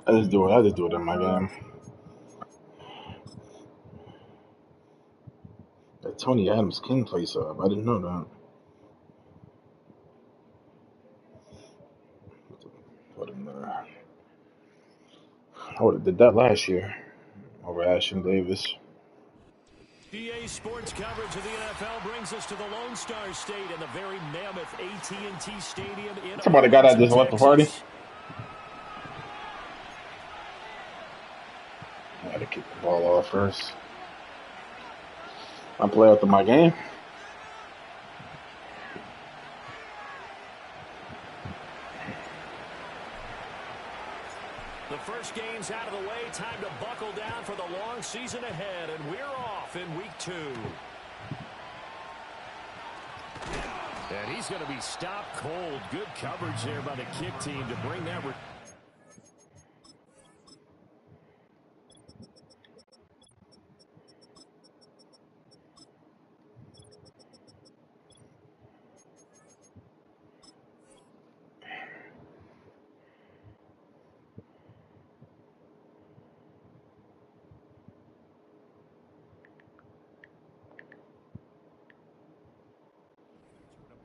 I just do it in my game. That Tony Adams can play sub. I didn't know that. Put him there. I would have did that last year over Ashton Davis. GA Sports coverage of the NFL brings us to the Lone Star State and the very mammoth AT&T Stadium in Somebody got out just left the party. I had to kick the ball off first. I play after my game. The first game's out of the way. Time to buckle down for the long season ahead, and we're off in week 2. And he's going to be stopped cold. Good coverage there by the kick team to bring that.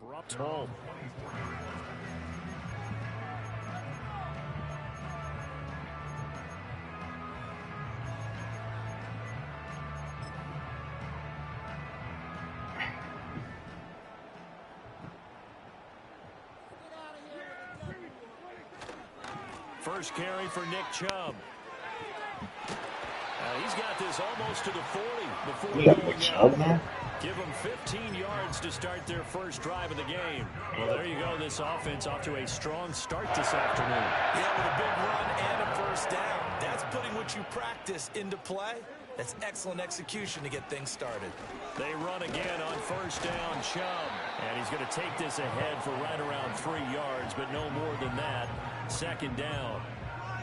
Abrupt home. First carry for Nick Chubb. He's got this almost to the 40 before going out. Give them 15 yards to start their first drive of the game. Well, there you go. This offense off to a strong start this afternoon. Yeah, with a big run and a first down. That's putting what you practice into play. That's excellent execution to get things started. They run again on first down, Chubb. And he's going to take this ahead for right around 3 yards, but no more than that. Second down.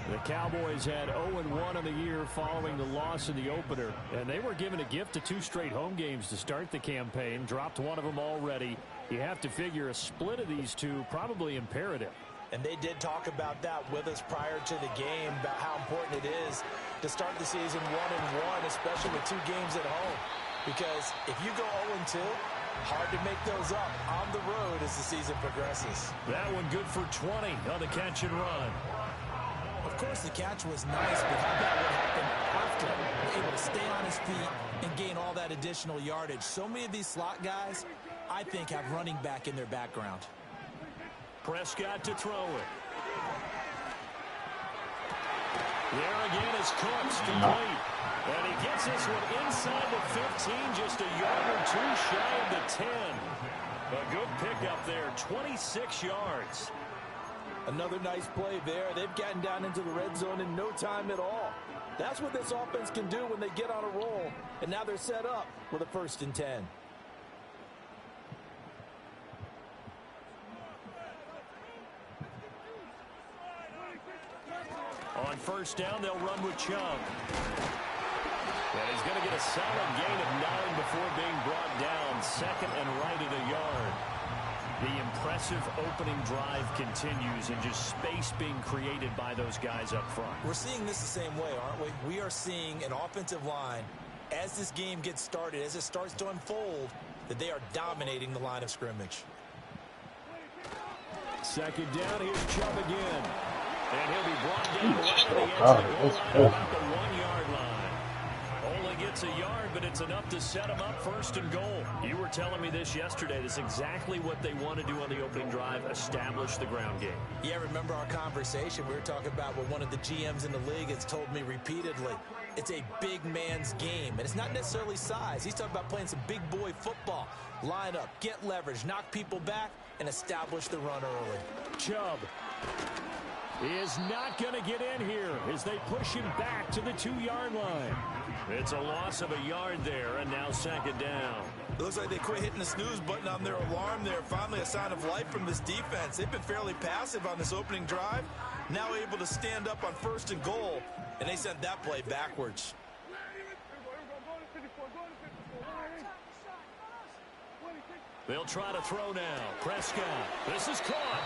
The Cowboys had 0-1 in the year following the loss in the opener, and they were given a gift of 2 straight home games to start the campaign. Dropped one of them already. You have to figure a split of these two probably imperative. And they did talk about that with us prior to the game, about how important it is to start the season 1-1, especially with 2 games at home. Because if you go 0-2, hard to make those up on the road as the season progresses. That one good for 20 on the catch and run. Of course, the catch was nice, but how about what happened after? Able to stay on his feet and gain all that additional yardage. So many of these slot guys, I think, have running back in their background. Prescott to throw it. There again is Cooks complete. And he gets this one inside the 15, just a yard or 2 shy of the 10. A good pickup there, 26 yards. Another nice play there. They've gotten down into the red zone in no time at all. That's what this offense can do when they get on a roll. And now they're set up with a 1st and 10. On first down, they'll run with Chubb. And he's going to get a solid gain of 9 before being brought down. Second and right at a yard. The impressive opening drive continues and just space being created by those guys up front. We're seeing this the same way, aren't we? We are seeing an offensive line, as this game gets started, as it starts to unfold, that they are dominating the line of scrimmage. Second down, here's Chubb again. And he'll be brought down right to the edge of the goal line about the 1-yard line. Only gets a yard, but it's enough to set him up 1st and goal. You were telling me this yesterday. That's exactly what they want to do on the opening drive, establish the ground game. Yeah, remember our conversation. We were talking about what one of the GMs in the league has told me repeatedly. It's a big man's game, and it's not necessarily size. He's talking about playing some big boy football. Line up, get leverage, knock people back, and establish the run early. Chubb is not going to get in here as they push him back to the 2-yard line. It's a loss of a yard there, and now second down. It looks like they quit hitting the snooze button on their alarm there. Finally a sign of life from this defense. They've been fairly passive on this opening drive. Now able to stand up on 1st and goal, and they sent that play backwards. They'll try to throw now. Prescott. This is caught.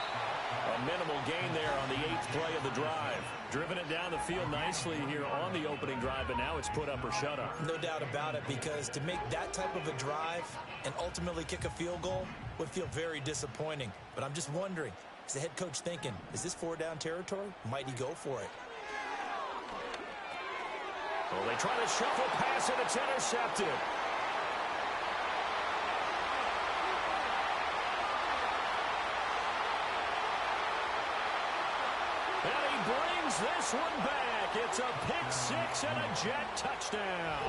A minimal gain there on the 8th play of the drive. Driven it down the field nicely here on the opening drive, but now it's put up or shut up. No doubt about it, because to make that type of a drive and ultimately kick a field goal would feel very disappointing. But I'm just wondering, is the head coach thinking, is this 4-down territory? Might he go for it? Well, they try to shuffle pass, and it's intercepted. And he brings this one back. It's a pick six and a Jet touchdown.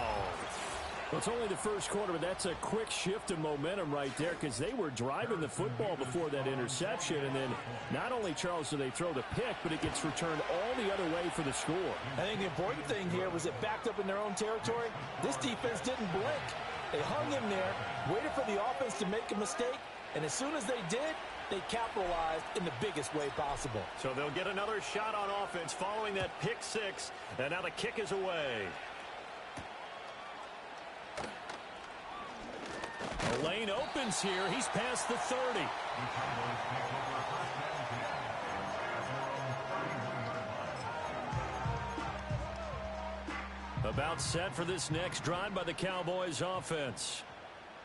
Well, it's only the first quarter, but that's a quick shift of momentum right there, because they were driving the football before that interception. And then not only, Charles, do they throw the pick, but it gets returned all the other way for the score. I think the important thing here was it backed up in their own territory. This defense didn't blink. They hung in there, waited for the offense to make a mistake, and as soon as they did, they capitalized in the biggest way possible. So they'll get another shot on offense following that pick six, and now the kick is away. The lane opens here. He's past the 30. About set for this next drive by the Cowboys offense.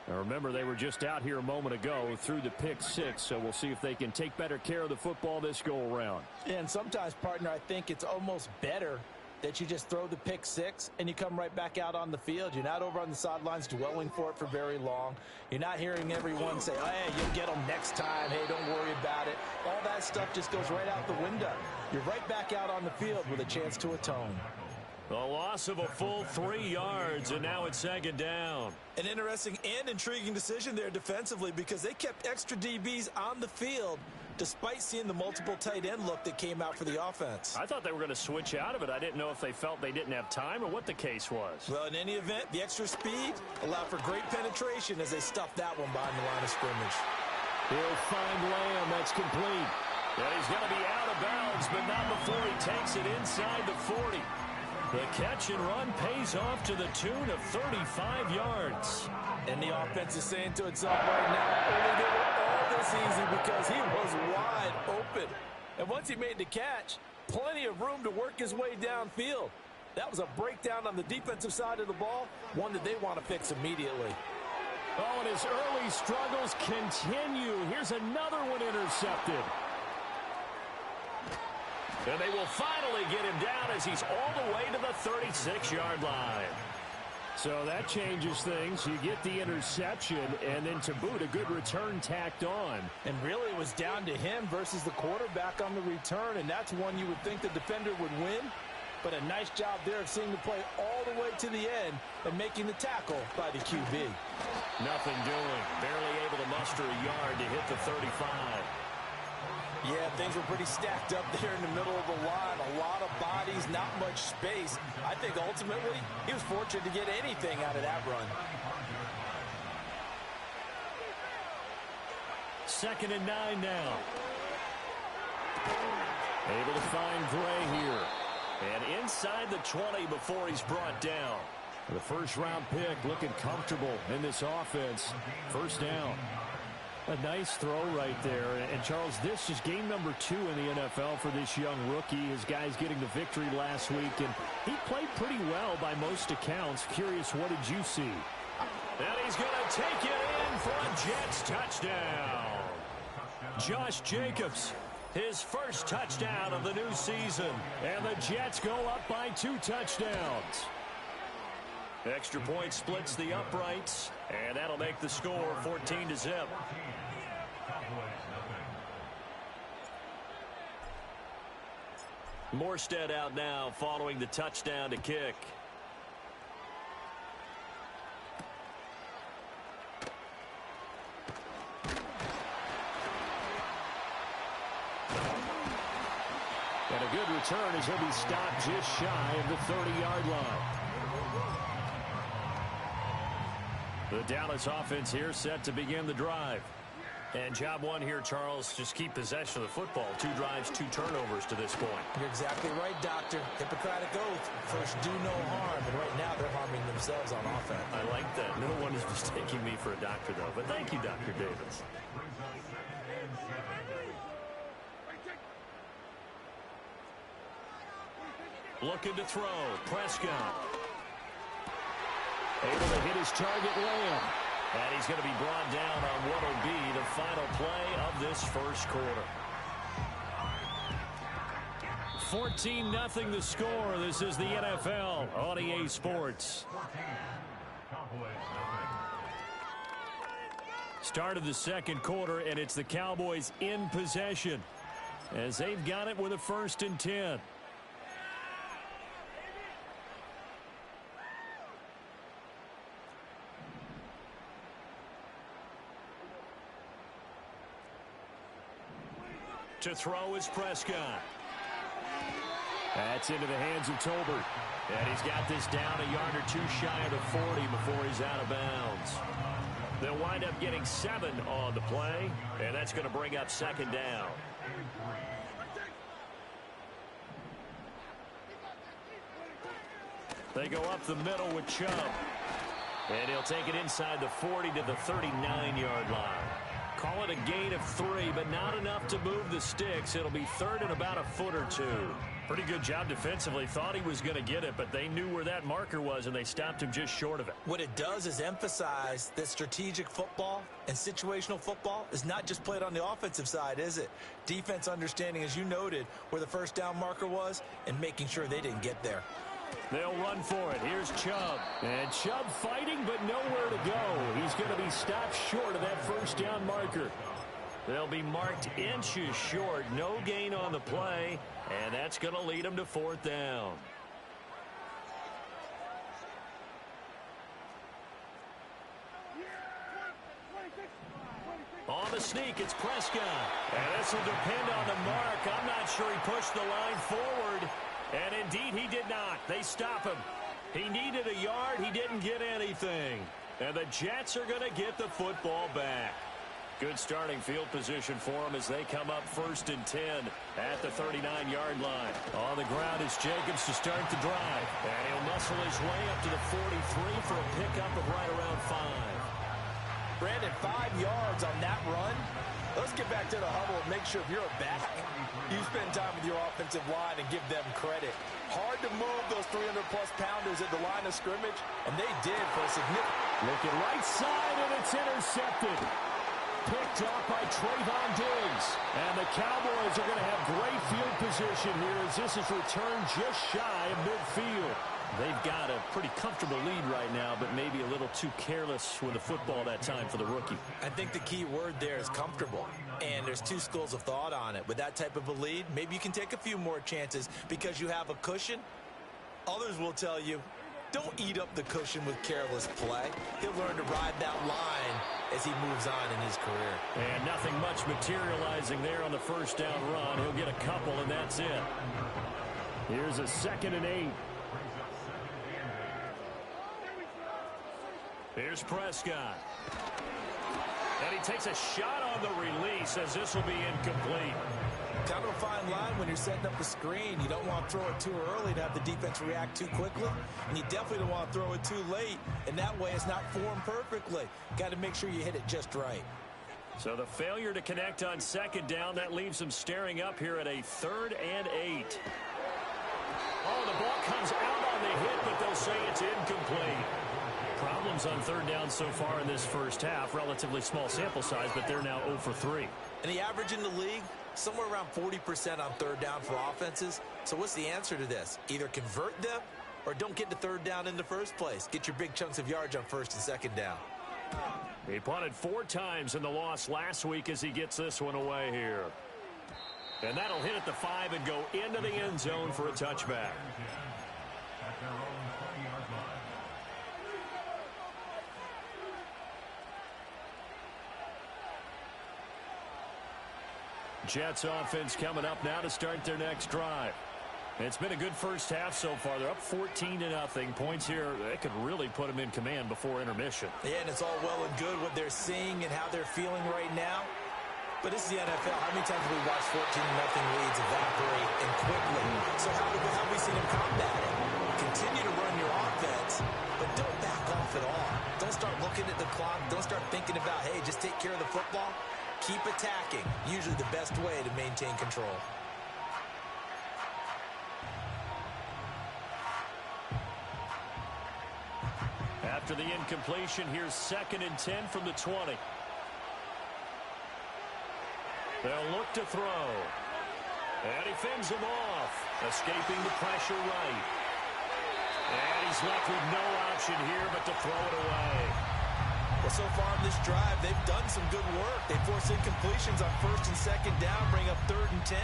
Now remember, they were just out here a moment ago through the pick six, so we'll see if they can take better care of the football this go-around. And sometimes, partner, I think it's almost better that you just throw the pick six and you come right back out on the field. You're not over on the sidelines dwelling for it for very long. You're not hearing everyone say, oh, hey, you'll get them next time. Hey, don't worry about it. All that stuff just goes right out the window. You're right back out on the field with a chance to atone. A loss of a full 3 yards, and now it's second down. An interesting and intriguing decision there defensively, because they kept extra DBs on the field despite seeing the multiple tight end look that came out for the offense. I thought they were going to switch out of it. I didn't know if they felt they didn't have time or what the case was. Well, in any event, the extra speed allowed for great penetration as they stuffed that one behind the line of scrimmage. He'll find Lamb. That's complete. And he's going to be out of bounds, but not before he takes it inside the 40. The catch and run pays off to the tune of 35 yards. And the offense is saying to itself right now, only they were all this easy because he was wide open. And once he made the catch, plenty of room to work his way downfield. That was a breakdown on the defensive side of the ball, one that they want to fix immediately. Oh, and his early struggles continue. Here's another one intercepted. And they will finally get him down as he's all the way to the 36-yard line. So that changes things. You get the interception, and then to boot, a good return tacked on. And really it was down to him versus the quarterback on the return, and that's one you would think the defender would win. But a nice job there of seeing the play all the way to the end and making the tackle by the QB. Nothing doing. Barely able to muster a yard to hit the 35. Yeah, things were pretty stacked up there in the middle of the line. A lot of bodies, not much space. I think ultimately he was fortunate to get anything out of that run. 2nd and 9 now. Able to find Gray here. And inside the 20 before he's brought down. The first-round pick looking comfortable in this offense. First down. A nice throw right there. And, Charles, this is game number 2 in the NFL for this young rookie. His guys getting the victory last week, and he played pretty well by most accounts. Curious, what did you see? And he's going to take it in for a Jets touchdown. Josh Jacobs, his first touchdown of the new season. And the Jets go up by 2 touchdowns. Extra point splits the uprights, and that'll make the score 14-0. Morstead out now following the touchdown to kick. And a good return as he'll be stopped just shy of the 30-yard line. The Dallas offense here set to begin the drive. And job one here, Charles, just keep possession of the football. 2 drives, 2 turnovers to this point. You're exactly right, Doctor. Hippocratic oath. First, do no harm. And right now, they're harming themselves on offense. I like that. No one is mistaking me for a doctor, though. But thank you, Dr. Davis. Looking to throw. Prescott. Able to hit his target, Lamb. And he's going to be brought down on what will be the final play of this first quarter. 14-0 the score. This is the NFL on EA Sports. Start of the second quarter, and it's the Cowboys in possession as they've got it with a 1st and 10. To throw is Prescott. That's into the hands of Tolbert. And he's got this down a yard or two shy of the 40 before he's out of bounds. They'll wind up getting 7 on the play, and that's going to bring up 2nd down. They go up the middle with Chubb. And he'll take it inside the 40 to the 39-yard line. Call it a gain of 3, but not enough to move the sticks. It'll be 3rd and about a foot or 2. Pretty good job defensively. Thought he was going to get it, but they knew where that marker was, and they stopped him just short of it. What it does is emphasize that strategic football and situational football is not just played on the offensive side, is it? Defense understanding, as you noted, where the 1st down marker was and making sure they didn't get there. They'll run for it. Here's Chubb. And Chubb fighting, but nowhere to go. He's going to be stopped short of that 1st down marker. They'll be marked inches short. No gain on the play, and that's going to lead them to 4th down. On the sneak, it's Prescott. And this will depend on the mark. I'm not sure he pushed the line forward. And indeed, he did not. They stop him. He needed a yard. He didn't get anything. And the Jets are going to get the football back. Good starting field position for them as they come up 1st and 10 at the 39-yard line. On the ground is Jacobs to start the drive. And he'll muscle his way up to the 43 for a pickup of right around 5. Brandon, 5 yards on that run. Let's get back to the huddle and make sure if you're a back, you spend time with your offensive line and give them credit. Hard to move those 300-plus pounders at the line of scrimmage, and they did for a significant... Looking right side, and it's intercepted. Picked off by Trayvon Diggs. And the Cowboys are going to have great field position here as this is returned just shy of midfield. They've got a pretty comfortable lead right now, but maybe a little too careless with the football that time for the rookie. I think the key word there is comfortable. And there's 2 schools of thought on it. With that type of a lead, maybe you can take a few more chances because you have a cushion. Others will tell you, don't eat up the cushion with careless play. He'll learn to ride that line as he moves on in his career. And nothing much materializing there on the 1st down run. He'll get a couple, and that's it. Here's a 2nd and 8. Here's Prescott. And he takes a shot on the release as this will be incomplete. Kind of a fine line when you're setting up a screen. You don't want to throw it too early to have the defense react too quickly. And you definitely don't want to throw it too late. And that way it's not formed perfectly. Got to make sure you hit it just right. So the failure to connect on 2nd down, that leaves them staring up here at a 3rd and 8. Oh, the ball comes out on the hit, but they'll say it's incomplete. Problems on 3rd down so far in this first half. Relatively small sample size, but they're now 0 for 3. And the average in the league, somewhere around 40% on 3rd down for offenses. So what's the answer to this? Either convert them or don't get to 3rd down in the first place. Get your big chunks of yards on 1st and 2nd down. He punted 4 times in the loss last week as he gets this one away here. And that'll hit at the 5 and go into the end zone for a touchback. Jets offense coming up now to start their next drive. It's been a good first half so far. They're up 14-0. Points here, they could really put them in command before intermission. Yeah, and it's all well and good what they're seeing and how they're feeling right now. But this is the NFL. How many times have we watched 14-0 leads evaporate and quickly? So how have we seen them combat it? Continue to run your offense, but don't back off at all. Don't start looking at the clock. Don't start thinking about, hey, just take care of the football. Keep attacking. Usually the best way to maintain control. After the incompletion, here's 2nd and 10 from the 20. They'll look to throw. And he fends him off, escaping the pressure right. And he's left with no option here but to throw it away. Well, so far in this drive, they've done some good work. They force incompletions on 1st and 2nd down, bring up 3rd and 10.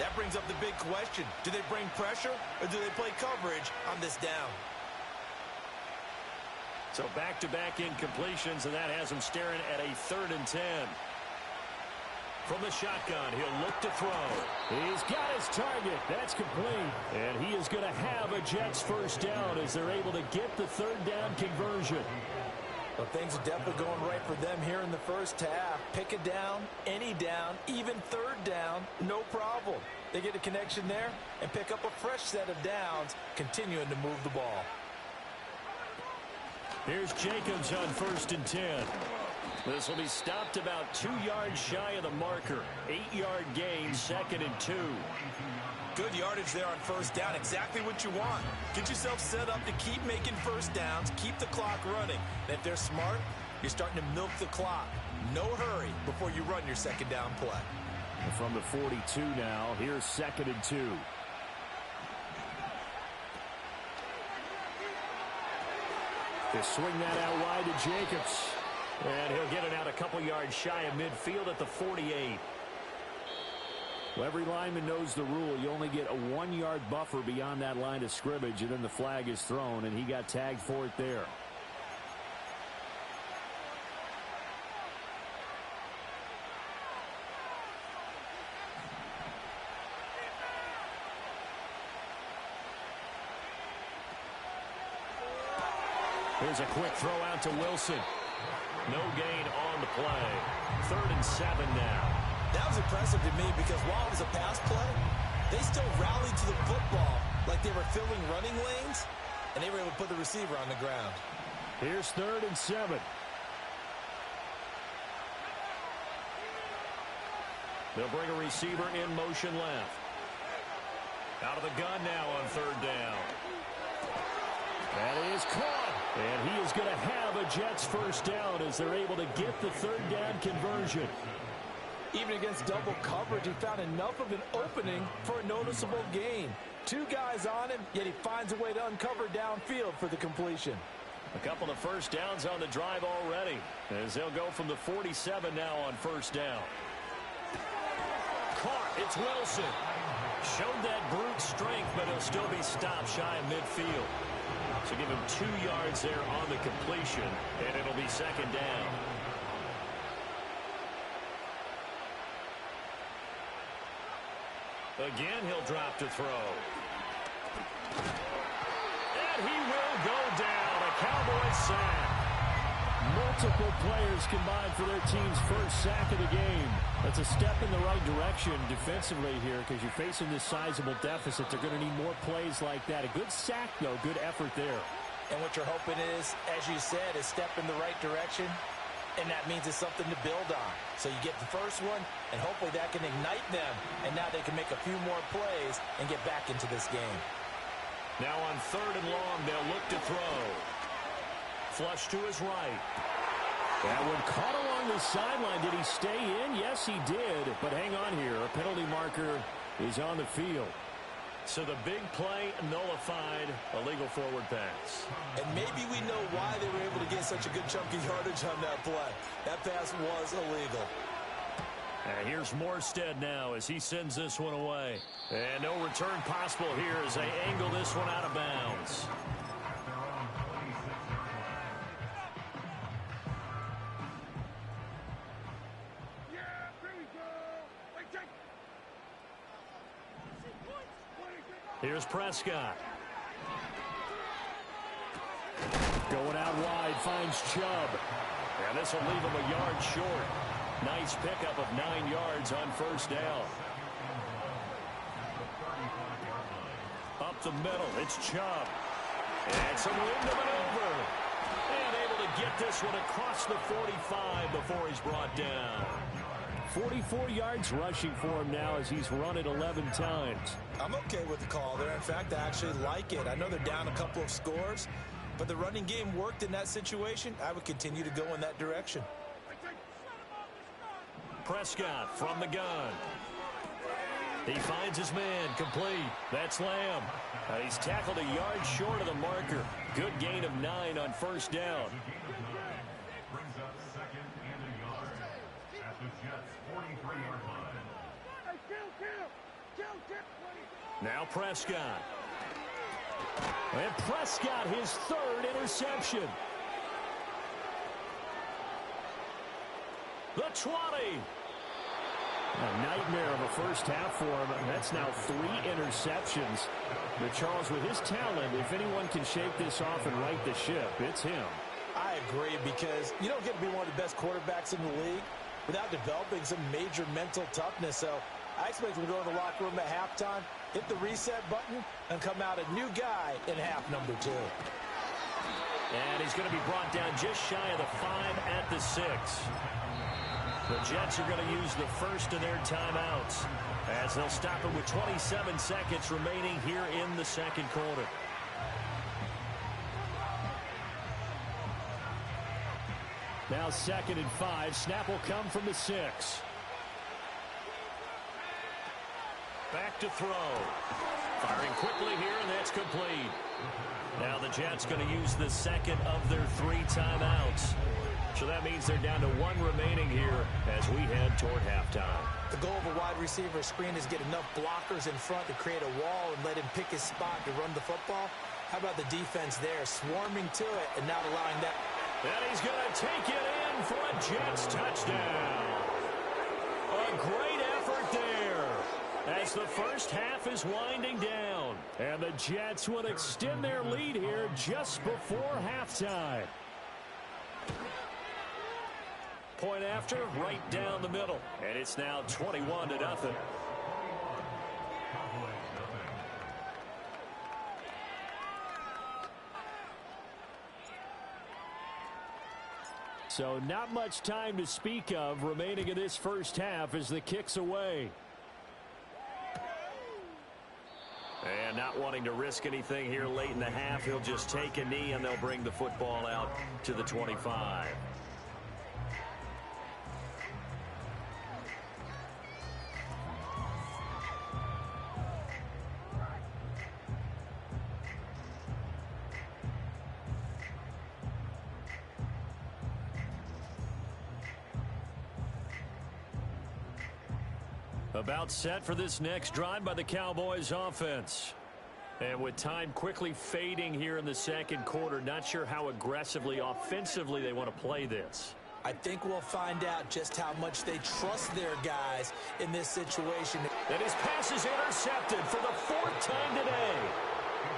That brings up the big question. Do they bring pressure or do they play coverage on this down? So back-to-back incompletions, and that has him staring at a 3rd and 10. From the shotgun, he'll look to throw. He's got his target. That's complete. And he is going to have a Jets first down as they're able to get the 3rd down conversion. Well, things are definitely going right for them here in the first half. Pick a down, any down, even 3rd down, no problem. They get a connection there and pick up a fresh set of downs, continuing to move the ball. Here's Jacobs on 1st and 10. This will be stopped about 2 yards shy of the marker. 8-yard gain, 2nd and 2. Good yardage there on 1st down. Exactly what you want. Get yourself set up to keep making 1st downs, keep the clock running. And if they're smart, you're starting to milk the clock. No hurry before you run your 2nd down play. And from the 42 now, here's 2nd and 2. They swing that out wide to Jacobs. And he'll get it out a couple yards shy of midfield at the 48. Well, every lineman knows the rule. You only get a 1-yard buffer beyond that line of scrimmage, and then the flag is thrown, and he got tagged for it there. Here's a quick throw out to Wilson. No gain on the play. 3rd and 7 now. That was impressive to me because while it was a pass play, they still rallied to the football like they were filling running lanes, and they were able to put the receiver on the ground. Here's 3rd and 7. They'll bring a receiver in motion left. Out of the gun now on 3rd down. That is caught. And he is going to have a Jets first down as they're able to get the 3rd down conversion. Even against double coverage, he found enough of an opening for a noticeable gain. 2 guys on him, yet he finds a way to uncover downfield for the completion. A couple of first downs on the drive already, as they'll go from the 47 now on 1st down. Caught. It's Wilson. Showed that brute strength, but he'll still be stopped shy of midfield. So give him 2 yards there on the completion, and it'll be 2nd down. Again, he'll drop to throw. And he will go down. A Cowboys sack. Multiple players combined for their team's first sack of the game. That's a step in the right direction defensively here because you're facing this sizable deficit. They're going to need more plays like that. A good sack, though. Good effort there. And what you're hoping is, as you said, a step in the right direction. And that means it's something to build on. So you get the first one, and hopefully that can ignite them. And now they can make a few more plays and get back into this game. Now on 3rd and long, they'll look to throw. Flush to his right. That one caught along the sideline. Did he stay in? Yes, he did. But hang on here. A penalty marker is on the field. So the big play nullified, a legal forward pass. And maybe we know why they were able to get such a good chunky yardage on that play. That pass was illegal. And here's Morstead now as he sends this one away. And no return possible here as they angle this one out of bounds. Here's Prescott. Going out wide, finds Chubb. And this will leave him a yard short. Nice pickup of 9 yards on 1st down. Up the middle, it's Chubb. And some wind of maneuver. And able to get this one across the 45 before he's brought down. 44 yards rushing for him now as he's run it 11 times. I'm okay with the call there. In fact, I actually like it. I know they're down a couple of scores, but the running game worked in that situation. I would continue to go in that direction. Prescott from the gun. He finds his man, complete. That's Lamb. He's tackled a yard short of the marker. Good gain of 9 on first down. Brings up second and a yard at the Jets' 43-yard line. Now Prescott. And Prescott, his 3rd interception. The 20. A nightmare of a first half for him. That's now 3 interceptions. But Charles, with his talent, if anyone can shake this off and right the ship, it's him. I agree, because you don't get to be one of the best quarterbacks in the league without developing some major mental toughness. So I expect him to go in the locker room at halftime, hit the reset button, and come out a new guy in half number 2. And he's going to be brought down just shy of the 5 at the 6. The Jets are going to use the first of their timeouts as they'll stop it with 27 seconds remaining here in the second quarter. Now 2nd and 5. Snap will come from the 6. Back to throw. Firing quickly here, and that's complete. Now the Jets going to use the second of their 3 timeouts. So that means they're down to 1 remaining here as we head toward halftime. The goal of a wide receiver screen is get enough blockers in front to create a wall and let him pick his spot to run the football. How about the defense there, swarming to it and not allowing that? And he's going to take it in for a Jets touchdown. A great effort there as the first half is winding down. And the Jets will extend their lead here just before halftime. Point after, right down the middle. And it's now 21-0. So not much time to speak of remaining in this first half as the kick's away. And not wanting to risk anything here late in the half, he'll just take a knee and they'll bring the football out to the 25. About set for this next drive by the Cowboys offense. And with time quickly fading here in the second quarter, not sure how aggressively, offensively they want to play this. I think we'll find out just how much they trust their guys in this situation. And his pass is intercepted for the 4th time today.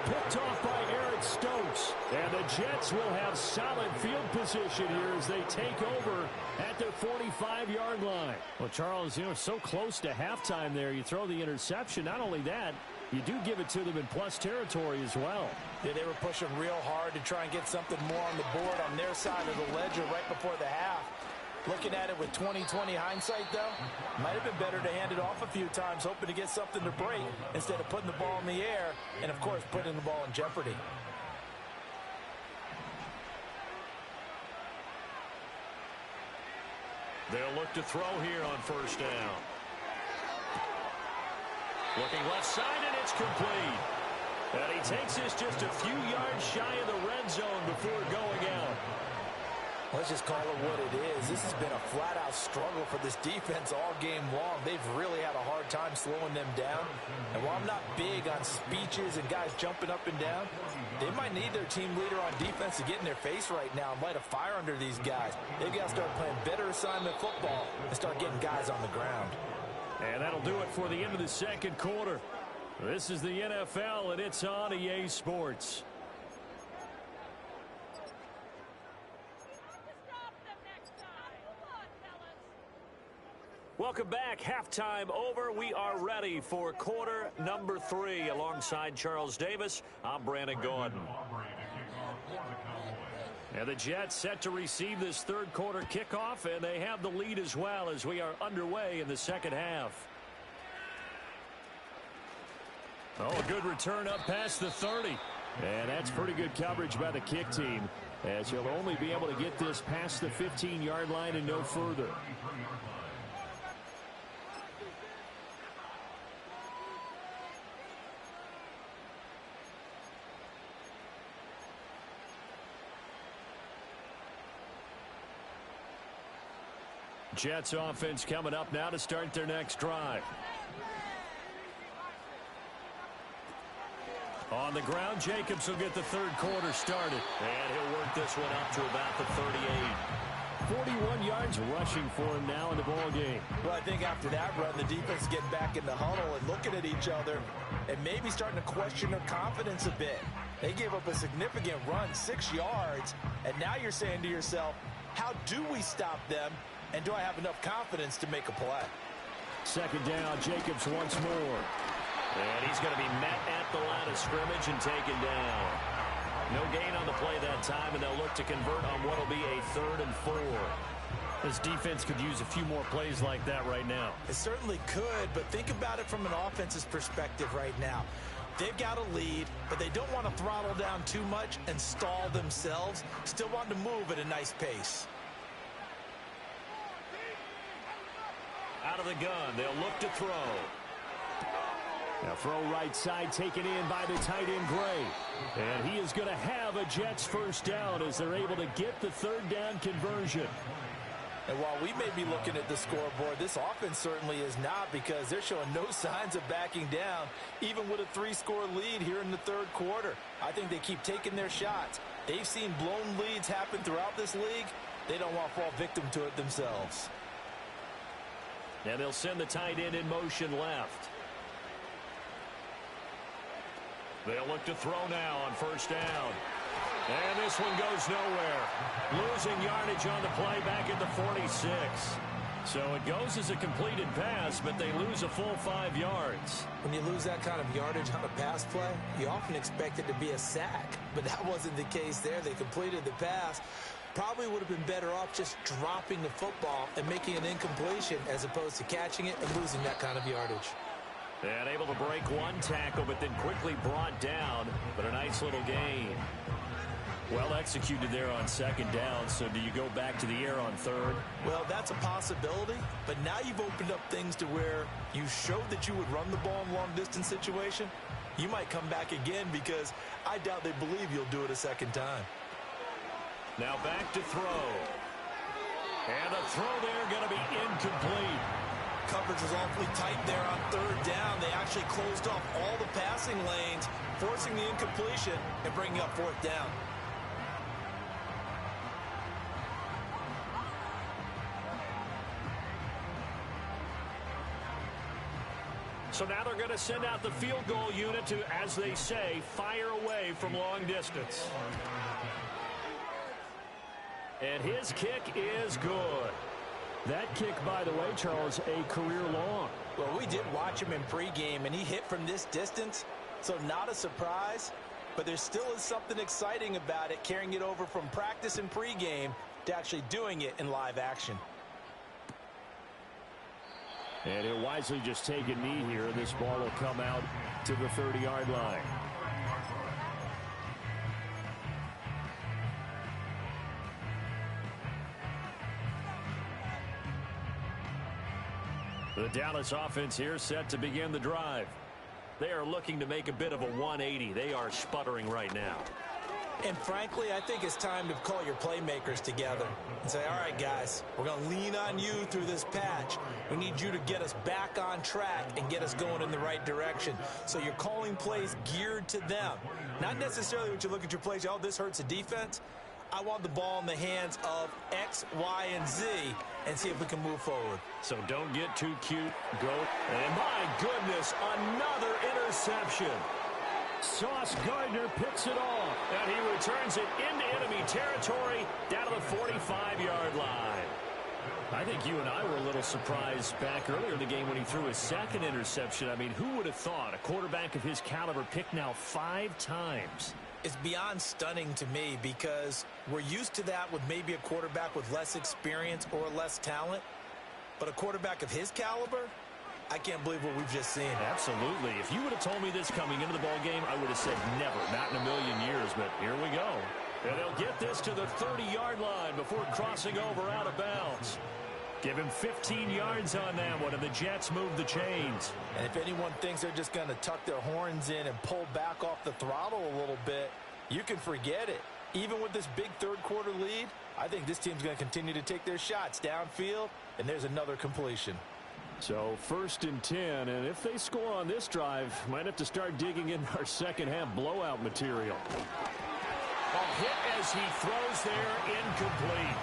Picked off by Eric Stokes. And the Jets will have solid field position here as they take over at their 45-yard line. Well, Charles, so close to halftime there. You throw the interception. Not only that, you do give it to them in plus territory as well. Yeah, they were pushing real hard to try and get something more on the board on their side of the ledger right before the half. Looking at it with 20/20 hindsight, though, might have been better to hand it off a few times, hoping to get something to break instead of putting the ball in the air and, of course, putting the ball in jeopardy. They'll look to throw here on first down. Looking left side, and it's complete. And he takes this just a few yards shy of the red zone before going out. Let's just call it what it is. This has been a flat-out struggle for this defense all game long. They've really had a hard time slowing them down. And while I'm not big on speeches and guys jumping up and down, they might need their team leader on defense to get in their face right now and light a fire under these guys. They've got to start playing better assignment football and start getting guys on the ground. And that'll do it for the end of the second quarter. This is the NFL, and it's on EA Sports. Welcome back. Halftime over. We are ready for quarter number 3. Alongside Charles Davis, I'm Brandon Gordon. And the Jets set to receive this third quarter kickoff, and they have the lead as well as we are underway in the second half. Oh, a good return up past the 30. And that's pretty good coverage by the kick team, as he'll only be able to get this past the 15-yard line and no further. Jets offense coming up now to start their next drive. On the ground, Jacobs will get the third quarter started. And he'll work this one up to about the 38. 41 yards rushing for him now in the ball game. Well, I think after that run, the defense is getting back in the huddle and looking at each other and maybe starting to question their confidence a bit. They gave up a significant run, 6 yards, and now you're saying to yourself, how do we stop them? And do I have enough confidence to make a play? Second down, Jacobs once more. And he's going to be met at the line of scrimmage and taken down. No gain on the play that time, and they'll look to convert on what will be a 3rd and 4. This defense could use a few more plays like that right now. It certainly could, but think about it from an offense's perspective right now. They've got a lead, but they don't want to throttle down too much and stall themselves. Still want to move at a nice pace. Out of the gun, they'll look to throw. Now throw right side taken in by the tight end Gray. And he is going to have a Jets first down as they're able to get the 3rd down conversion. And while we may be looking at the scoreboard, this offense certainly is not, because they're showing no signs of backing down, even with a 3-score lead here in the 3rd quarter. I think they keep taking their shots. They've seen blown leads happen throughout this league. They don't want to fall victim to it themselves. And they'll send the tight end in motion left. They'll look to throw now on first down. And this one goes nowhere. Losing yardage on the play back at the 46. So it goes as a completed pass, but they lose a full 5 yards. When you lose that kind of yardage on a pass play, you often expect it to be a sack. But that wasn't the case there. They completed the pass. Probably would have been better off just dropping the football and making an incompletion as opposed to catching it and losing that kind of yardage. And able to break one tackle, but then quickly brought down. But a nice little gain. Well executed there on second down. So do you go back to the air on 3rd? Well, that's a possibility. But now you've opened up things to where you showed that you would run the ball in long-distance situation. You might come back again, because I doubt they believe you'll do it a second time. Now back to throw. And the throw there going to be incomplete. Coverage was awfully tight there on 3rd down. They actually closed off all the passing lanes, forcing the incompletion and bringing up 4th down. So now they're going to send out the field goal unit to, as they say, fire away from long distance. And his kick is good. That kick, by the way, Charles, a career long. Well, we did watch him in pregame, and he hit from this distance, so not a surprise. But there still is something exciting about it, carrying it over from practice and pregame to actually doing it in live action. And he'll wisely just take a knee here. This ball will come out to the 30-yard line. The Dallas offense here set to begin the drive. They are looking to make a bit of a 180. They are sputtering right now. And frankly, I think it's time to call your playmakers together and say, all right, guys, we're going to lean on you through this patch. We need you to get us back on track and get us going in the right direction. So you're calling plays geared to them. Not necessarily when you look at your plays, oh, this hurts the defense. I want the ball in the hands of X, Y, and Z and see if we can move forward. So don't get too cute. Go. And my goodness, another interception. Sauce Gardner picks it off. And he returns it into enemy territory down to the 45-yard line. I think you and I were a little surprised back earlier in the game when he threw his second interception. I mean, who would have thought a quarterback of his caliber picked now 5 times? It's beyond stunning to me, because we're used to that with maybe a quarterback with less experience or less talent. But a quarterback of his caliber, I can't believe what we've just seen. Absolutely. If you would have told me this coming into the ball game, I would have said never, not in a million years, but here we go. And they'll get this to the 30-yard line before crossing over out of bounds. Give him 15 yards on that one, and the Jets move the chains. And if anyone thinks they're just going to tuck their horns in and pull back off the throttle a little bit, you can forget it. Even with this big third-quarter lead, I think this team's going to continue to take their shots downfield, and there's another completion. So 1st and 10, and if they score on this drive, might have to start digging in our second-half blowout material. A hit as he throws there, incomplete.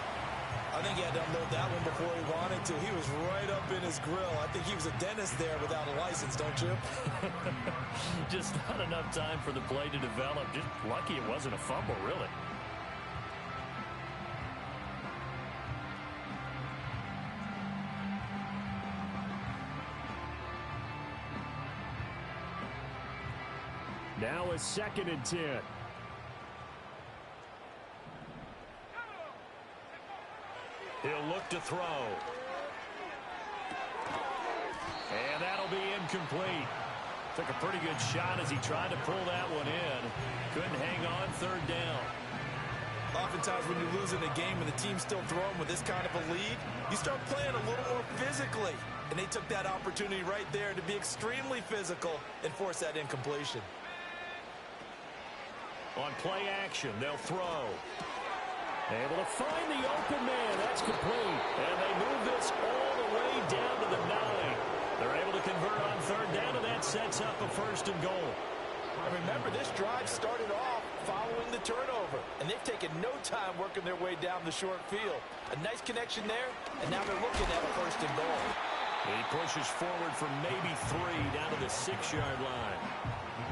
I think he had to unload that one before he wanted to. He was right up in his grill. I think he was a dentist there without a license, don't you? Just not enough time for the play to develop. Just lucky it wasn't a fumble, really. Now a 2nd and 10. He'll look to throw. And that'll be incomplete. Took a pretty good shot as he tried to pull that one in. Couldn't hang on 3rd down. Oftentimes when you lose in a game and the team's still throwing with this kind of a lead, you start playing a little more physically. And they took that opportunity right there to be extremely physical and force that incompletion. On play action, they'll throw. Able to find the open man. That's complete. And they move this all the way down to the 9. They're able to convert on 3rd down, and that sets up a 1st and goal. And remember, this drive started off following the turnover. And they've taken no time working their way down the short field. A nice connection there, and now they're looking at a 1st and goal. He pushes forward for maybe 3 down to the 6-yard line.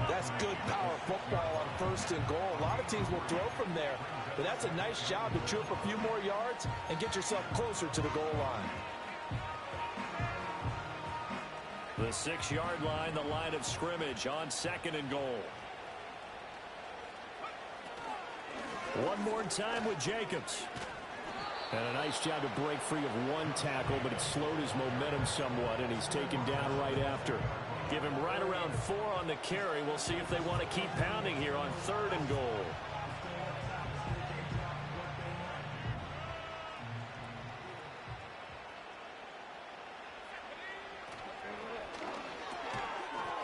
That's good power football on 1st and goal. A lot of teams will throw from there, but that's a nice job to chew up a few more yards and get yourself closer to the goal line. The 6-yard line, the line of scrimmage on 2nd and goal. One more time with Jacobs. And a nice job to break free of one tackle, but it slowed his momentum somewhat, and he's taken down right after. Give him right around 4 on the carry. We'll see if they want to keep pounding here on 3rd and goal.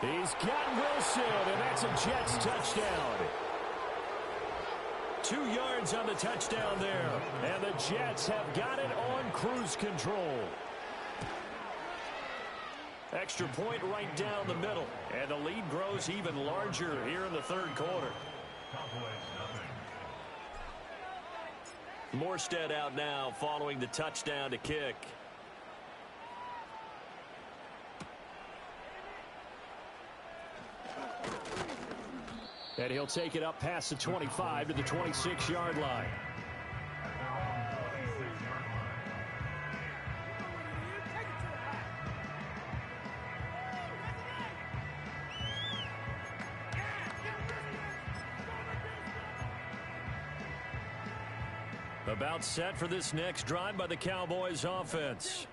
He's got Wilson, and that's a Jets touchdown. 2 yards on the touchdown there. And the Jets have got it on cruise control. Extra point right down the middle. And the lead grows even larger here in the 3rd quarter. Morstead out now following the touchdown to kick. And he'll take it up past the 25 to the 26-yard line. About set for this next drive by the Cowboys offense.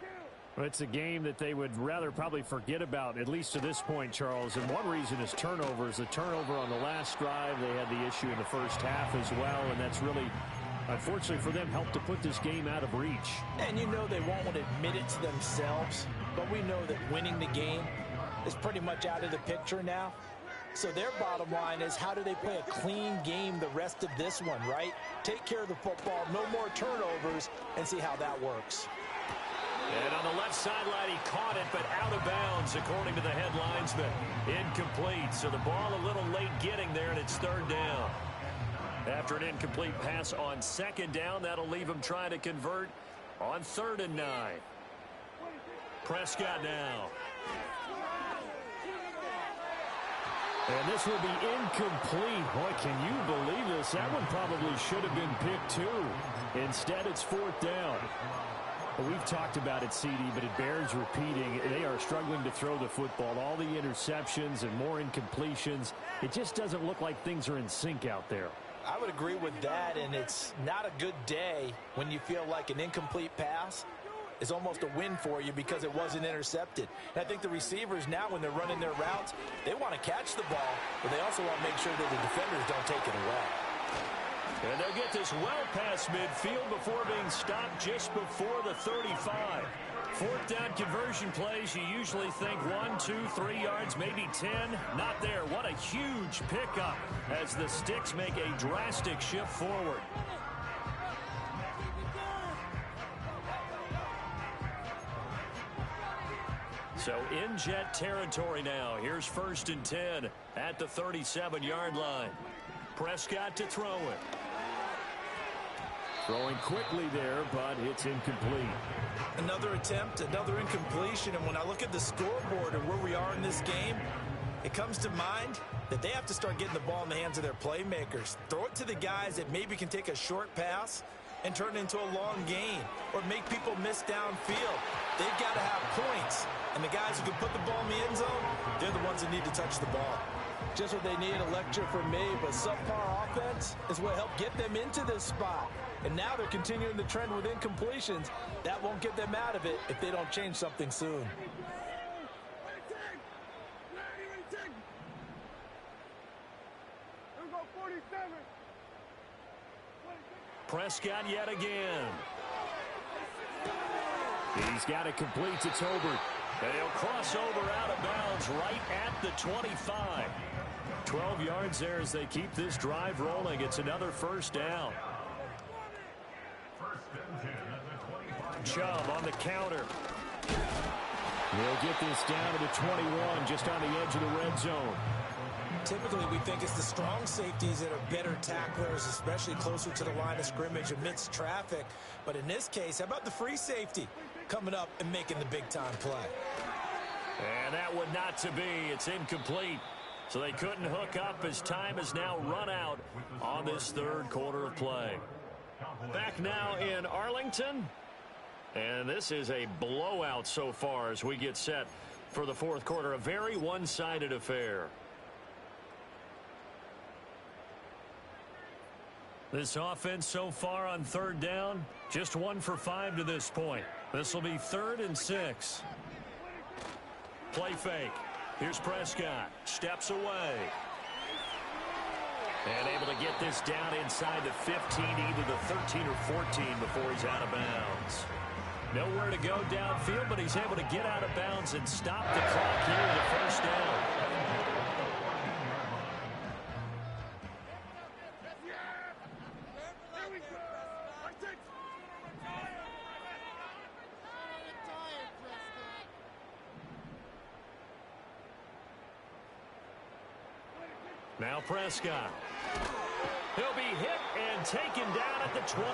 Well, it's a game that they would rather probably forget about, at least to this point, Charles. And one reason is turnovers. The turnover on the last drive, they had the issue in the first half as well, and that's really, unfortunately for them, helped to put this game out of reach. And you know they won't admit it to themselves, but we know that winning the game is pretty much out of the picture now. So their bottom line is, how do they play a clean game the rest of this one, right? Take care of the football, no more turnovers, and see how that works. And on the left sideline, he caught it, but out of bounds, according to the head linesman. Incomplete, so the ball a little late getting there, and it's 3rd down. After an incomplete pass on 2nd down, that'll leave him trying to convert on 3rd and 9. Prescott now. And this will be incomplete. Boy, can you believe this? That one probably should have been picked too. Instead, it's 4th down. Well, we've talked about it, CD, but it bears repeating. They are struggling to throw the football. All the interceptions and more incompletions. It just doesn't look like things are in sync out there. I would agree with that, and it's not a good day when you feel like an incomplete pass is almost a win for you because it wasn't intercepted. And I think the receivers now, when they're running their routes, they want to catch the ball, but they also want to make sure that the defenders don't take it away. And they'll get this well past midfield before being stopped just before the 35. Fourth down conversion plays, you usually think 1, 2, 3 yards, maybe 10. Not there. What a huge pickup as the Sticks make a drastic shift forward. So in Jet territory now. Here's 1st and 10 at the 37-yard line. Prescott to throw it. Throwing quickly there, but it's incomplete. Another attempt, another incompletion, and when I look at the scoreboard and where we are in this game, it comes to mind that they have to start getting the ball in the hands of their playmakers. Throw it to the guys that maybe can take a short pass and turn it into a long gain or make people miss downfield. They've got to have points, and the guys who can put the ball in the end zone, they're the ones that need to touch the ball. Just what they need, a lecture from me, but subpar offense is what helped get them into this spot. And now they're continuing the trend with incompletions. That won't get them out of it if they don't change something soon. Prescott yet again. He's got it complete to Tolbert. And he'll cross over out of bounds right at the 25. 12 yards there as they keep this drive rolling. It's another 1st down. Chubb on the counter. He'll get this down to the 21, just on the edge of the red zone. Typically, we think it's the strong safeties that are better tacklers, especially closer to the line of scrimmage amidst traffic. But in this case, how about the free safety coming up and making the big-time play? And that one not to be. It's incomplete. So they couldn't hook up as time has now run out on this 3rd quarter of play. Back now in Arlington. And this is a blowout so far as we get set for the 4th quarter. A very one-sided affair. This offense so far on 3rd down, just 1 for 5 to this point. This will be 3rd and 6. Play fake. Here's Prescott. Steps away. And able to get this down inside the 15, either the 13 or 14 before he's out of bounds. Nowhere to go downfield, but he's able to get out of bounds and stop the clock here in the 1st down. Now Prescott. He'll be hit and taken down at the 21.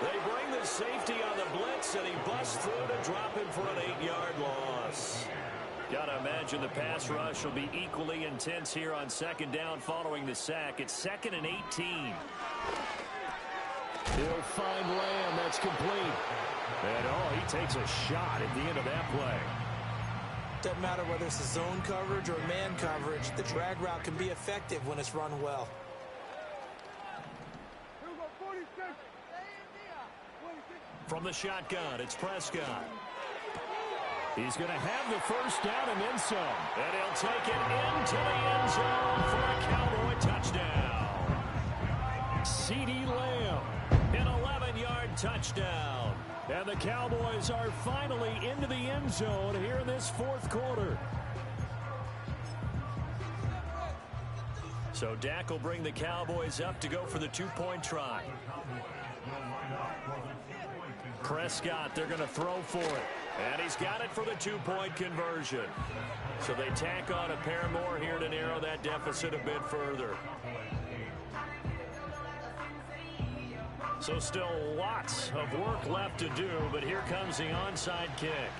They bring the safety on the blitz, and he busts through to drop him for an 8-yard loss. Got to imagine the pass rush will be equally intense here on 2nd down following the sack. It's 2nd and 18. He'll find Lamb. That's complete. And, he takes a shot at the end of that play. Doesn't matter whether it's a zone coverage or man coverage, the drag route can be effective when it's run well. From the shotgun, it's Prescott. He's going to have the 1st down and then some. And he'll take it into the end zone for a Cowboy touchdown. CeeDee Lamb, an 11-yard touchdown. And the Cowboys are finally into the end zone here in this 4th quarter. So Dak will bring the Cowboys up to go for the 2-point try. Prescott, they're going to throw for it. And he's got it for the 2-point conversion. So they tack on a pair more here to narrow that deficit a bit further. So still lots of work left to do, but here comes the onside kick.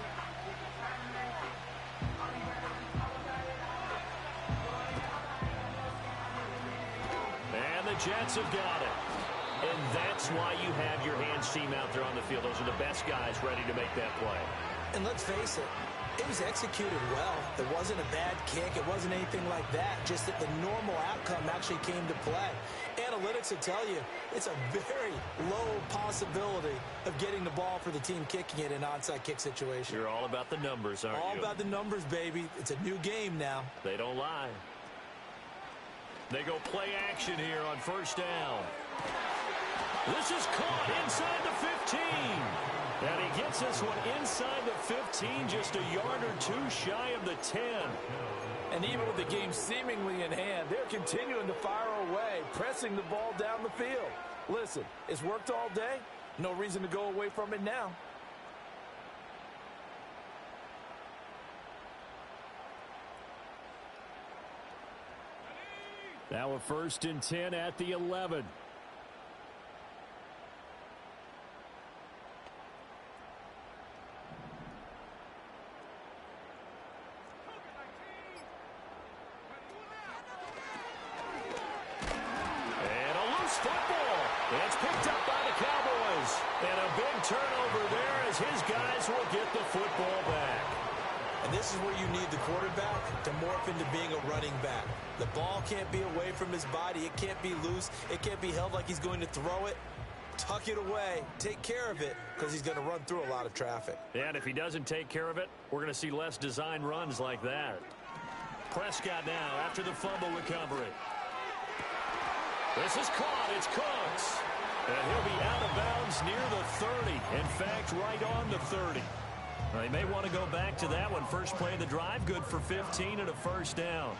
And the Jets have got it. And that's why you have your hands team out there on the field. Those are the best guys ready to make that play. And let's face it, It was executed well. It wasn't a bad kick. It wasn't anything like that. Just that the normal outcome actually came to play. Analytics will tell you it's a very low possibility of getting the ball for the team kicking it in an onside kick situation. You're all about the numbers, aren't you? All about the numbers, baby. It's a new game now. They don't lie. They go play action here on first down. This is caught inside the 15. And he gets this one inside the 15, just a yard or two shy of the 10. And even with the game seemingly in hand, they're continuing to fire away, pressing the ball down the field. Listen, it's worked all day. No reason to go away from it now. Now a 1st and 10 at the 11. It's picked up by the Cowboys. And a big turnover there as his guys will get the football back. And this is where you need the quarterback to morph into being a running back. The ball can't be away from his body. It can't be loose. It can't be held like he's going to throw it. Tuck it away. Take care of it because he's going to run through a lot of traffic. Yeah, and if he doesn't take care of it, we're going to see less design runs like that. Prescott now after the fumble recovery. This is caught. It's Cooks. And he'll be out of bounds near the 30. In fact, right on the 30. They may want to go back to that one. First play of the drive, good for 15 and a first down.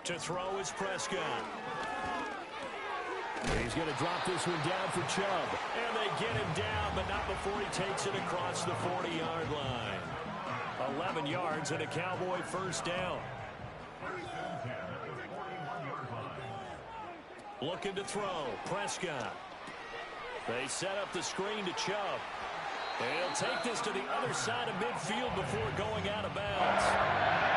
To throw is Prescott. He's going to drop this one down for Chubb. And they get him down, but not before he takes it across the 40-yard line. 11 yards and a Cowboy first down. Looking to throw. Prescott. They set up the screen to Chubb. And he'll take this to the other side of midfield before going out of bounds.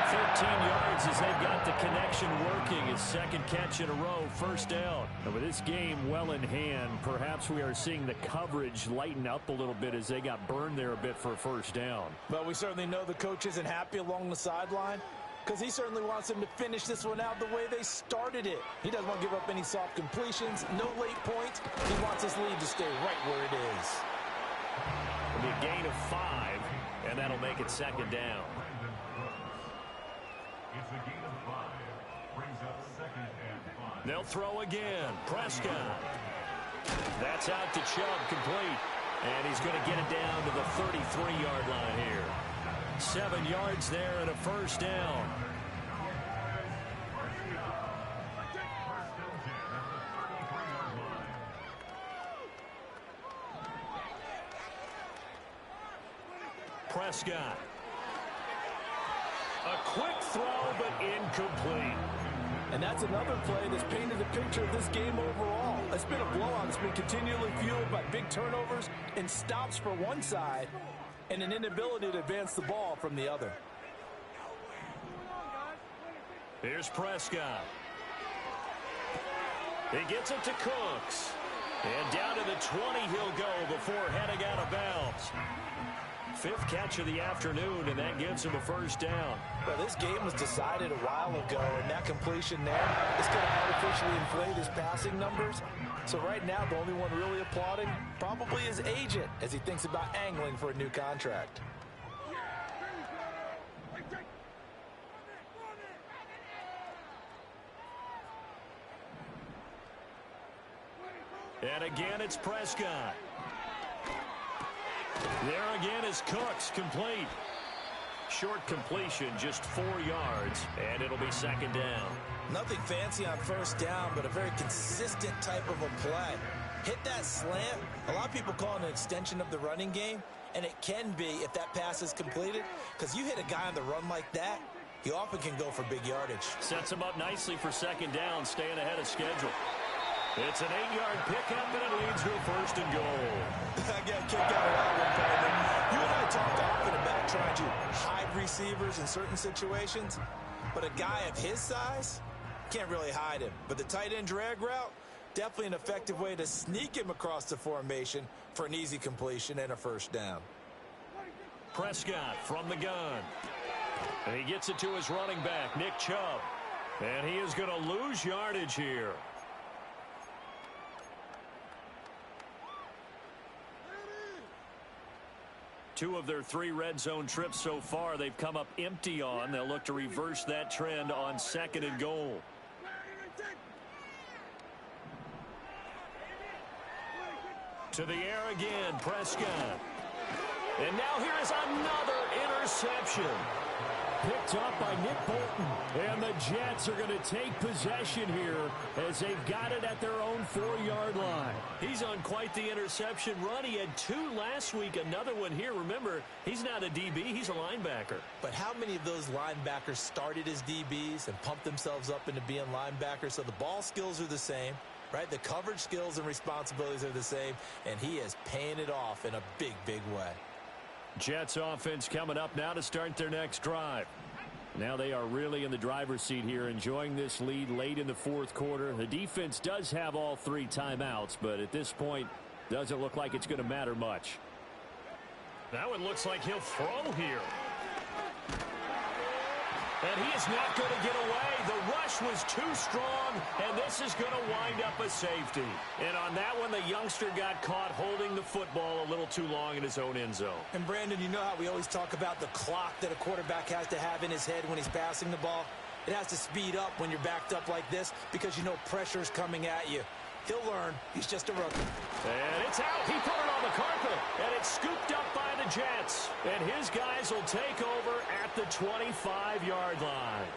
13 yards as they've got the connection working. His second catch in a row, first down. And with this game well in hand, perhaps we are seeing the coverage lighten up a little bit as they got burned there a bit for a first down. But we certainly know the coach isn't happy along the sideline because he certainly wants them to finish this one out the way they started it. He doesn't want to give up any soft completions, no late points. He wants his lead to stay right where it is. It'll be a gain of 5, and that'll make it second down. It's a gain of 5. Brings up 2nd and 5. They'll throw again. Prescott. That's out to Chubb, complete. And he's going to get it down to the 33-yard line here. 7 yards there and a first down. Prescott. A quick throw, but incomplete. And that's another play that's painted the picture of this game overall. It's been a blowout. It's been continually fueled by big turnovers and stops for one side and an inability to advance the ball from the other. Here's Prescott. He gets it to Cooks. And down to the 20 he'll go before heading out of bounds. 5th catch of the afternoon, and that gives him a first down. Well, this game was decided a while ago, and that completion there is going to artificially inflate his passing numbers. So right now, the only one really applauding probably his agent as he thinks about angling for a new contract. And again, it's Prescott. There again is Cooks, complete. Short completion, just 4 yards, and it'll be second down. Nothing fancy on first down, but a very consistent type of a play. Hit that slant. A lot of people call it an extension of the running game, and it can be if that pass is completed, because you hit a guy on the run like that, he often can go for big yardage. Sets him up nicely for second down, staying ahead of schedule. It's an 8-yard pickup, and it leads to a first and goal. I got a kick out of that one, partner. You and I talked often about trying to hide receivers in certain situations, but a guy of his size can't really hide him. But the tight end drag route, definitely an effective way to sneak him across the formation for an easy completion and a first down. Prescott from the gun. And he gets it to his running back, Nick Chubb. And he is going to lose yardage here. Two of their 3 red zone trips so far they've come up empty on. They'll look to reverse that trend on 2nd and goal. To the air again, Prescott. And now here is another interception. Picked up by Nick Bolton. And the Jets are going to take possession here as they've got it at their own 4-yard line. He's on quite the interception run. He had 2 last week, another one here. Remember, he's not a DB, he's a linebacker. But how many of those linebackers started as DBs and pumped themselves up into being linebackers? So the ball skills are the same, right? The coverage skills and responsibilities are the same, and he is paying it off in a big, big way. Jets offense coming up now to start their next drive. Now they are really in the driver's seat here, enjoying this lead late in the 4th quarter. The defense does have all 3 timeouts, but at this point, doesn't look like it's going to matter much. Now it looks like he'll throw here. And he is not going to get away. The rush was too strong, and this is going to wind up a safety. And on that one, the youngster got caught holding the football a little too long in his own end zone. And, Brandon, you know how we always talk about the clock that a quarterback has to have in his head when he's passing the ball? It has to speed up when you're backed up like this because you know pressure's coming at you. He'll learn. He's just a rookie. And it's out. He put it on the carpet, and it's scooped up by the Jets. And his guys will take over at the 25-yard line.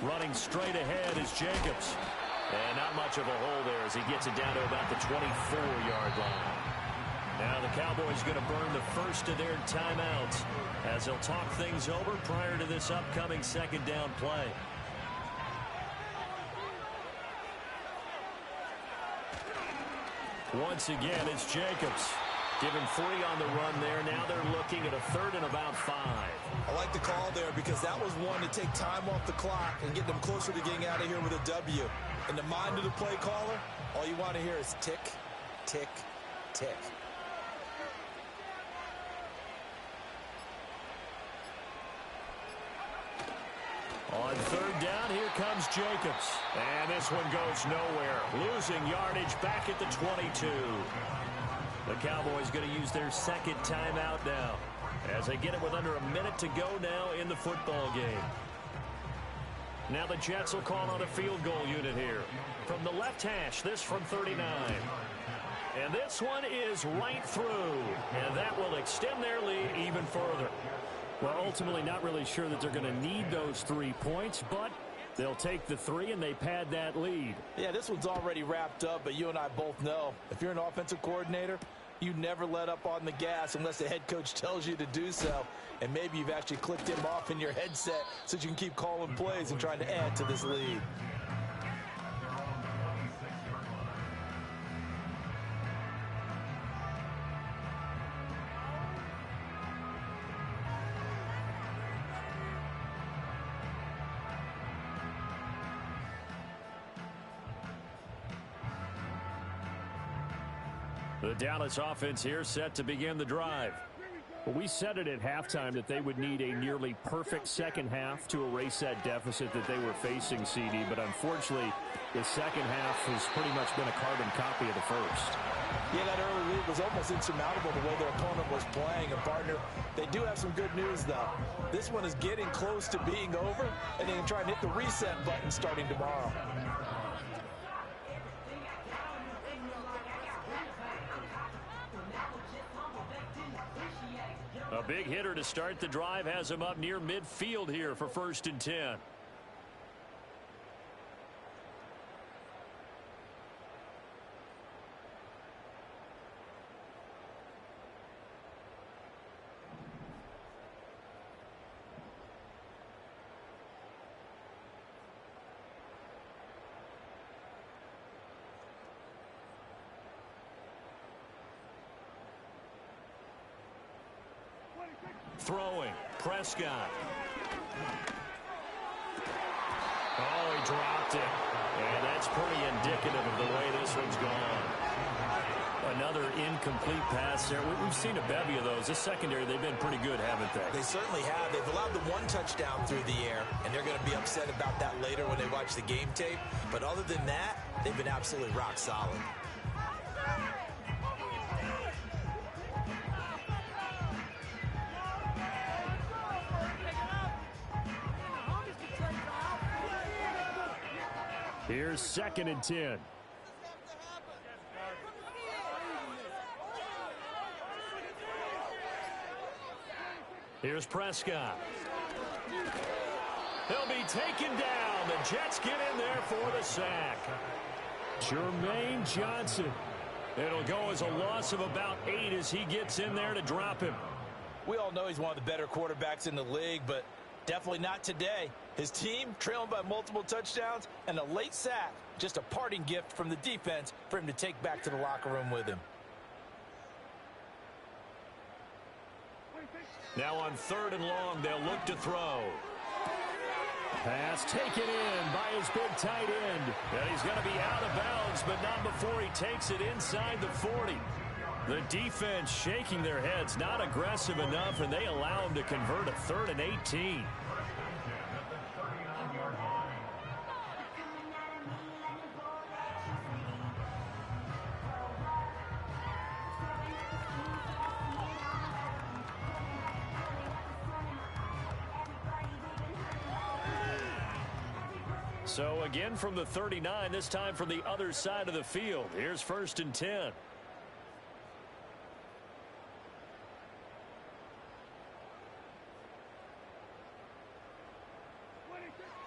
Running straight ahead is Jacobs. And not much of a hole there as he gets it down to about the 24-yard line. Now the Cowboys going to burn the first of their timeouts as they'll talk things over prior to this upcoming 2nd down play. Once again, it's Jacobs. Given 3 on the run there. Now they're looking at a 3rd and about 5. I like the call there because that was one to take time off the clock and get them closer to getting out of here with a W. In the mind of the play caller, all you want to hear is tick, tick, tick. On 3rd down, here comes Jacobs. And this one goes nowhere. Losing yardage back at the 22. The Cowboys going to use their 2nd timeout now as they get it with under a minute to go now in the football game. Now the Jets will call on a field goal unit here. From the left hash, this from 39. And this one is right through. And that will extend their lead even further. Well, ultimately not really sure that they're going to need those 3 points, but they'll take the 3 and they pad that lead. Yeah, this one's already wrapped up, but you and I both know if you're an offensive coordinator, you never let up on the gas unless the head coach tells you to do so. And maybe you've actually clicked him off in your headset so you can keep calling plays and trying to add to this lead. The Dallas offense here set to begin the drive. Well, we said it at halftime that they would need a nearly perfect second half to erase that deficit that they were facing, CD. But unfortunately, the second half has pretty much been a carbon copy of the first. Yeah, that early lead was almost insurmountable the way their opponent was playing. And, partner, they do have some good news, though. This one is getting close to being over, and they can try and hit the reset button starting tomorrow. A big hitter to start the drive has him up near midfield here for 1st and 10. throwing. Prescott. Oh, he dropped it. And that's pretty indicative of the way this one's gone. Another incomplete pass there. We've seen a bevy of those. This secondary, they've been pretty good, haven't they? They certainly have. They've allowed the one touchdown through the air, and they're going to be upset about that later when they watch the game tape. But other than that, they've been absolutely rock solid. Here's 2nd and 10. Here's Prescott. He'll be taken down. The Jets get in there for the sack. Jermaine Johnson. It'll go as a loss of about 8 as he gets in there to drop him. We all know he's one of the better quarterbacks in the league, but definitely not today. His team trailing by multiple touchdowns and a late sack. Just a parting gift from the defense for him to take back to the locker room with him. Now on 3rd and long, they'll look to throw. Pass taken in by his big tight end. And he's going to be out of bounds, but not before he takes it inside the 40. The defense shaking their heads, not aggressive enough, and they allow him to convert a 3rd and 18. So again from the 39, this time from the other side of the field. Here's 1st and 10.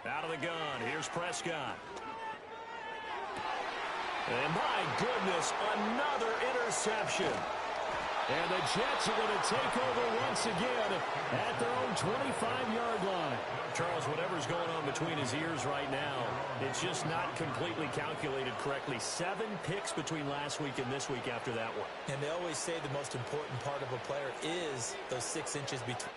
Out of the gun, here's Prescott. And my goodness, another interception. And the Jets are going to take over once again at their own 25-yard line. Charles, whatever's going on between his ears right now, it's just not completely calculated correctly. 7 picks between last week and this week after that one. And they always say the most important part of a player is those 6 inches between.